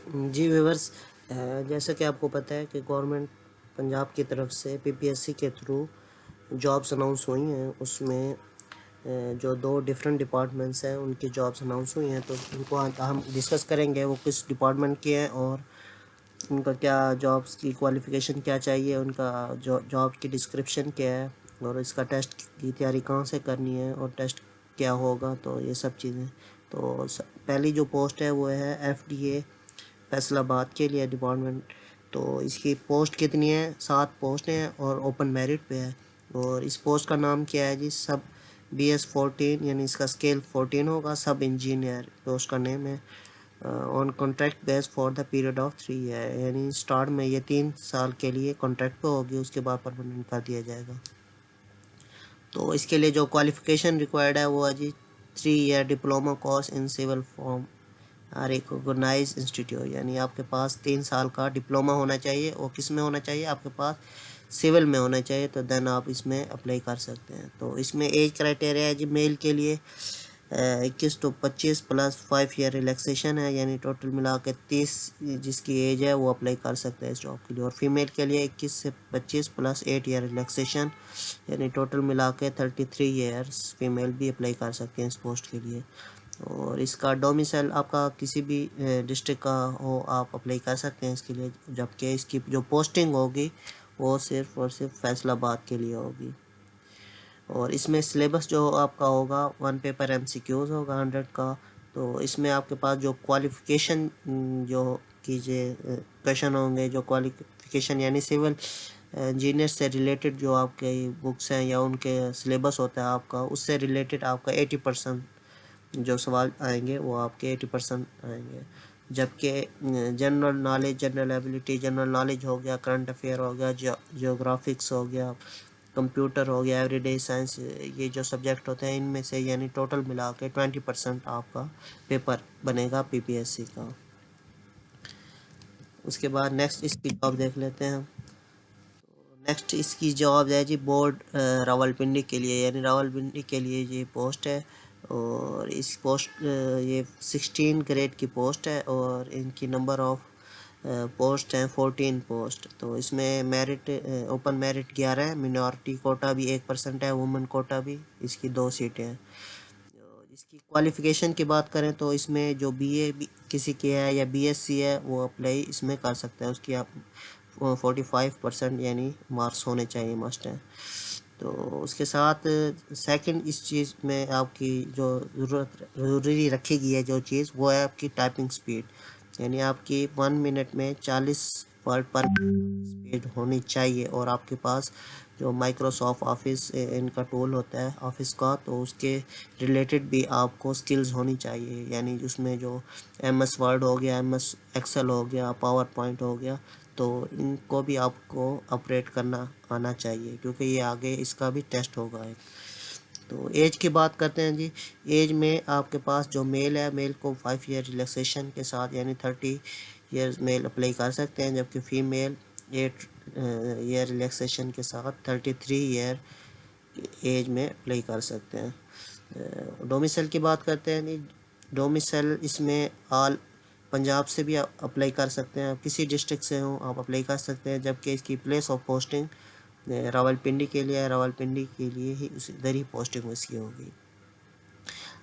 جی viewers, جیسا کہ آپ کو پتہ ہے کہ گورنمنٹ پنجاب کی طرف سے پی پی ایس سی کے تھرو جابس اناؤنس ہوئی ہیں. اس میں جو 2 ڈفرینٹ ڈپارٹمنٹس ہیں ان کی جابس اناؤنس ہوئی ہیں، تو ان کو ہم ڈسکس کریں گے وہ کس ڈپارٹمنٹ کے ہیں اور ان کا کیا جابس کی کوالیفیکیشن کیا چاہیے، ان کا جاب کی ڈسکرپشن کیا ہے، اور اس کا ٹیسٹ کی تیاری کہاں سے کرنی ہے اور ٹیسٹ کیا ہوگا. تو یہ سب چیزیں. تو پہلی جو پوسٹ ہے وہ ہے ایف ڈی اے فیصل آباد کے لیے ڈپارٹمنٹ. تو اس کی پوسٹ کتنی ہے؟ 7 پوسٹ ہیں اور اوپن میرٹ پہ ہے. اور اس پوسٹ کا نام کیا ہے جی؟ سب بی ایس 14، یعنی اس کا اسکیل 14 ہوگا. سب انجینئر پوسٹ کا نیم ہے. On contract basis for the period of 3 ہے، یعنی اسٹارٹ میں یہ 3 سال کے لیے کانٹریکٹ پہ ہوگی، اس کے بعد پرماننٹ کر دیا جائے گا. تو اس کے لیے جو کوالیفیکیشن ریکوائرڈ ہے وہ ہے جی 3 ایئر ڈپلوما کورس ان سول فارم ریکوگنائز انسٹیٹیوٹ، یعنی آپ کے پاس 3 سال کا ڈپلوما ہونا چاہیے. اور کس میں ہونا چاہیے؟ آپ کے پاس سول میں ہونا چاہیے. تو دین آپ اس میں اپلائی کر سکتے ہیں. تو اس میں ایج کرائٹیریا ہے جی میل کے لیے 21 to 25 پلس 5 ایئر ریلیکسیشن ہے، یعنی ٹوٹل ملا کے 30 جس کی ایج ہے وہ اپلائی کر سکتے ہیں اس جاب کے لیے. اور فیمیل کے لیے 21 سے 25 پلس 8 ایئر ریلیکسیشن، یعنی ٹوٹل ملا کے 33 ایئرس فیمیل بھی اپلائی کر سکتے ہیں اس پوسٹ کے لیے. اور اس کا ڈومیسائل آپ کا کسی بھی ڈسٹرکٹ کا ہو آپ اپلائی کر سکتے ہیں اس کے لیے، جبکہ اس کی جو پوسٹنگ ہوگی وہ صرف اور صرف فیصل آباد کے لیے ہوگی. اور اس میں سلیبس جو آپ کا ہوگا 1 پیپر ایم سی کیوز ہوگا 100 کا. تو اس میں آپ کے پاس جو کوالیفیکیشن جو کیجیے کویشچن ہوں گے، جو کوالیفیکیشن یعنی سول انجینئر سے ریلیٹڈ جو آپ کے بکس ہیں یا ان کے سلیبس ہوتا ہے آپ کا، اس سے ریلیٹڈ آپ کا 80% جو سوال آئیں گے وہ آپ کے 80% آئیں گے. جبکہ general knowledge, general ability, general knowledge ہو گیا، کرنٹ افیئر ہو گیا، جیوگرافکس ہو گیا، کمپیوٹر ہو گیا، ایوری ڈے سائنس، یہ جو سبجیکٹ ہوتے ہیں ان میں سے یعنی ٹوٹل ملا کے 20% آپ کا پیپر بنے گا پی پی ایس سی کا. اس کے بعد نیکسٹ اس کی جاب دیکھ لیتے ہیں. نیکسٹ اس کی جاب ہے جی بورڈ راولپنڈی کے لیے، یعنی راولپنڈی کے لیے یہ پوسٹ ہے. اور اس پوسٹ یہ 16 گریڈ کی پوسٹ ہے اور ان کی نمبر آف پوسٹ ہیں 14 پوسٹ. تو اس میں میرٹ اوپن میرٹ 11 ہے، منورٹی کوٹا بھی 1% ہے، وومن کوٹا بھی، اس کی 2 سیٹیں ہیں. اس کی کوالیفیکیشن کی بات کریں تو اس میں جو بی اے کسی کی ہے یا بی ایس سی ہے وہ اپلائی اس میں کر سکتا ہے. اس کی آپ 45% یعنی مارکس ہونے چاہیے، مسٹ ہیں. تو اس کے ساتھ سیکنڈ اس چیز میں آپ کی جو ضروری رکھی گئی ہے جو چیز، وہ ہے آپ کی ٹائپنگ سپیڈ، یعنی آپ کی 1 منٹ میں 40 ورڈ پر سپیڈ ہونی چاہیے. اور آپ کے پاس جو مائکروسافٹ آفس ان کا ٹول ہوتا ہے آفس کا، تو اس کے ریلیٹڈ بھی آپ کو سکلز ہونی چاہیے. یعنی اس میں جو ایم ایس ورڈ ہو گیا، ایم ایس ایکسل ہو گیا، پاور پوائنٹ ہو گیا، تو ان کو بھی آپ کو آپریٹ کرنا آنا چاہیے، کیونکہ یہ آگے اس کا بھی ٹیسٹ ہوگا. تو ایج کی بات کرتے ہیں جی. ایج میں آپ کے پاس جو میل ہے، میل کو 5 ایئر ریلیکسیشن کے ساتھ یعنی 30 ایئرز میل اپلائی کر سکتے ہیں، جبکہ فیمیل 8 ایئر ریلیکسیشن کے ساتھ 33 ایئر ایج میں اپلائی کر سکتے ہیں. ڈومیسائل کی بات کرتے ہیں جی. ڈومیسائل اس میں آل پنجاب سے بھی اپلائی کر سکتے ہیں، کسی ڈسٹرکٹ سے ہوں آپ اپلائی کر سکتے ہیں. جبکہ اس کی پلیس آف پوسٹنگ راولپنڈی کے لیے ہے، راولپنڈی کے لیے ہی ادھر ہی پوسٹنگ اس کی ہوگی.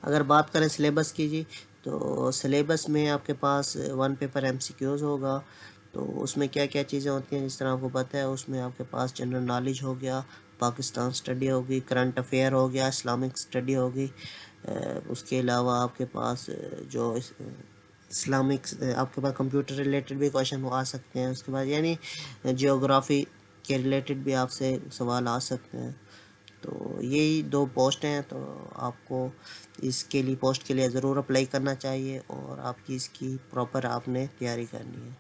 اگر بات کریں سلیبس کی جی، تو سلیبس میں آپ کے پاس 1 پیپر ایم سی کیوز ہوگا. تو اس میں کیا کیا چیزیں ہوتی ہیں جس طرح آپ کو پتہ ہے، اس میں آپ کے پاس جنرل نالج ہو گیا، پاکستان اسٹڈی ہوگی، کرنٹ افیئر ہو گیا، اسلامک اسٹڈی ہوگی. اس کے علاوہ آپ کے پاس جو اسلامک آپ کے پاس کمپیوٹر ریلیٹڈ بھی کویشچن آ سکتے ہیں. اس کے بعد یعنی جیوگرافی کے ریلیٹڈ بھی آپ سے سوال آ سکتے ہیں. تو یہی 2 پوسٹ ہیں. تو آپ کو اس کے لیے پوسٹ کے لیے ضرور اپلائی کرنا چاہیے اور آپ کی اس کی پراپر آپ نے تیاری کرنی ہے.